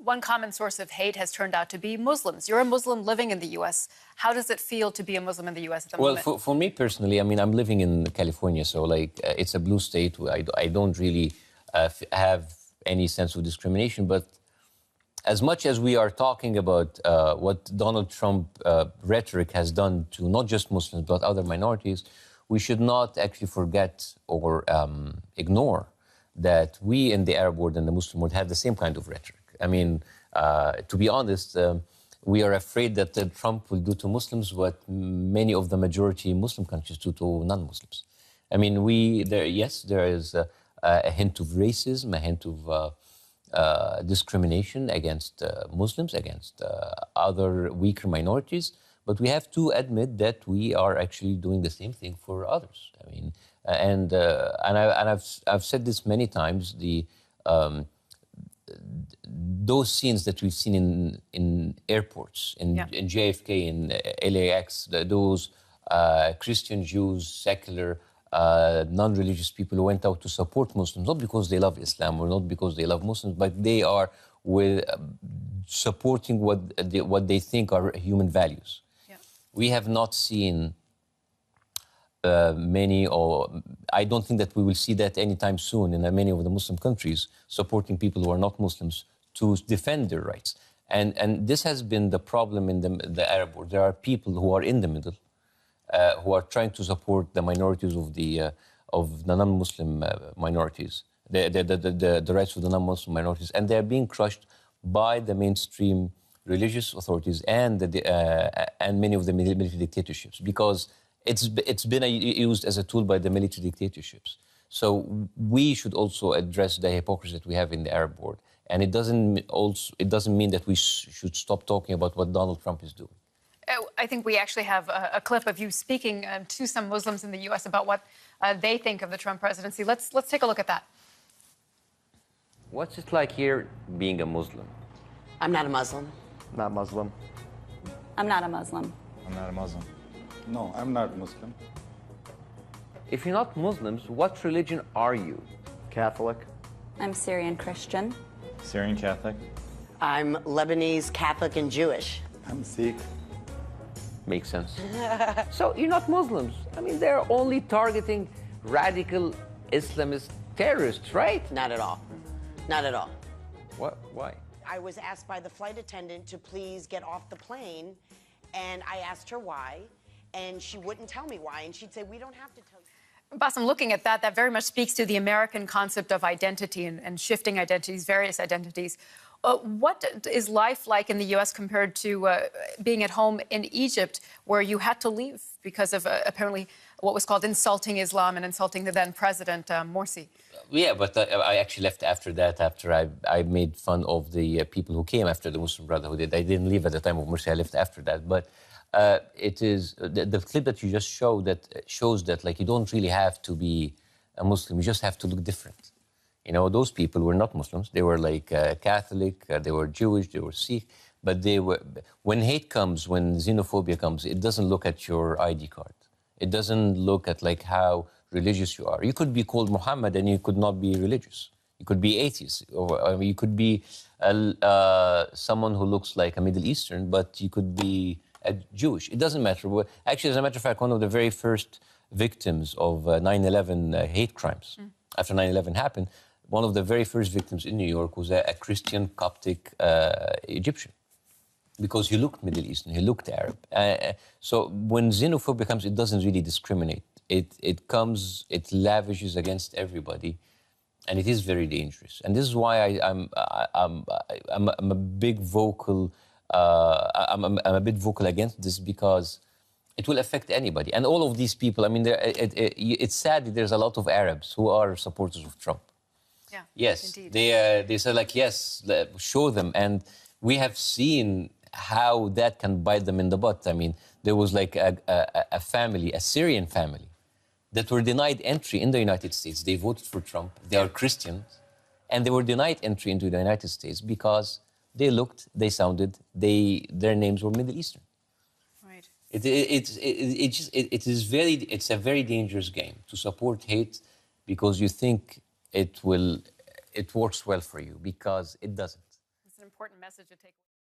one common source of hate has turned out to be Muslims. You're a Muslim living in the U.S. How does it feel to be a Muslim in the U.S. at the moment? Well, for me personally, I mean, I'm living in California, so like it's a blue state. I don't really have any sense of discrimination. But as much as we are talking about what Donald Trump rhetoric has done to not just Muslims but other minorities, we should not actually forget or ignore that we in the Arab world and the Muslim world have the same kind of rhetoric. I mean, to be honest, we are afraid that Trump will do to Muslims what many of the majority Muslim countries do to non-Muslims. I mean, there is a hint of racism, a hint of discrimination against Muslims, against other weaker minorities. But we have to admit that we are actually doing the same thing for others. I mean, I've said this many times. Those scenes that we've seen in airports, in JFK, in LAX, those Christian Jews, secular, non-religious people who went out to support Muslims, not because they love Islam or not because they love Muslims, but they are supporting what they think are human values. Yeah. We have not seen many, or I don't think that we will see that anytime soon in many of the Muslim countries, supporting people who are not Muslims to defend their rights. And this has been the problem in the Arab world. There are people who are in the middle, who are trying to support the minorities of the non-Muslim minorities, the rights of the non-Muslim minorities, and they are being crushed by the mainstream religious authorities and many of the military dictatorships, because it's been used as a tool by the military dictatorships. So we should also address the hypocrisy that we have in the Arab world, and it doesn't mean that we should stop talking about what Donald Trump is doing. I think we actually have a clip of you speaking to some Muslims in the U.S. about what they think of the Trump presidency. Let's take a look at that. What's it like here being a Muslim? I'm not a Muslim. Not Muslim. I'm not a Muslim. I'm not a Muslim. No, I'm not Muslim. If you're not Muslims, what religion are you? Catholic. I'm Syrian Christian. Syrian Catholic. I'm Lebanese, Catholic, and Jewish. I'm Sikh. Makes sense. So you're not Muslims. I mean, they're only targeting radical Islamist terrorists, right? Not at all. Not at all. What? Why? I was asked by the flight attendant to please get off the plane, and I asked her why, and she wouldn't tell me why, and she'd say, we don't have to tell you. Bassem, looking at that very much speaks to the American concept of identity and shifting identities, various identities. What is life like in the U.S. compared to being at home in Egypt, where you had to leave because of apparently what was called insulting Islam and insulting the then president, Morsi? Yeah, but I actually left after that, after I made fun of the people who came after the Muslim Brotherhood. I didn't leave at the time of Morsi, I left after that. But it is the clip that you just showed that shows that, like, you don't really have to be a Muslim, you just have to look different. You know, those people were not Muslims. They were like Catholic, they were Jewish, they were Sikh. But they were, when hate comes, when xenophobia comes, it doesn't look at your ID card. It doesn't look at like how religious you are. You could be called Muhammad and you could not be religious. You could be atheist, or you could be someone who looks like a Middle Eastern, but you could be Jewish. It doesn't matter. Actually, as a matter of fact, one of the very first victims of 9/11 hate crimes, after 9/11 happened, one of the very first victims in New York was a Christian Coptic Egyptian, because he looked Middle Eastern, he looked Arab. So when xenophobia comes, it doesn't really discriminate. It comes, it lavishes against everybody, and it is very dangerous. And this is why I'm a big vocal. I'm a bit vocal against this, because it will affect anybody. And all of these people, I mean, it's sad that there's a lot of Arabs who are supporters of Trump. Yeah, yes, indeed. They say, like, yes, show them. And we have seen how that can bite them in the butt. I mean, there was like a family, a Syrian family, that were denied entry in the United States. They voted for Trump. They are Christians. And they were denied entry into the United States because they looked, they sounded, their names were Middle Eastern. Right. It's a very dangerous game to support hate because you think it works well for you, because it doesn't. It's an important message to take away.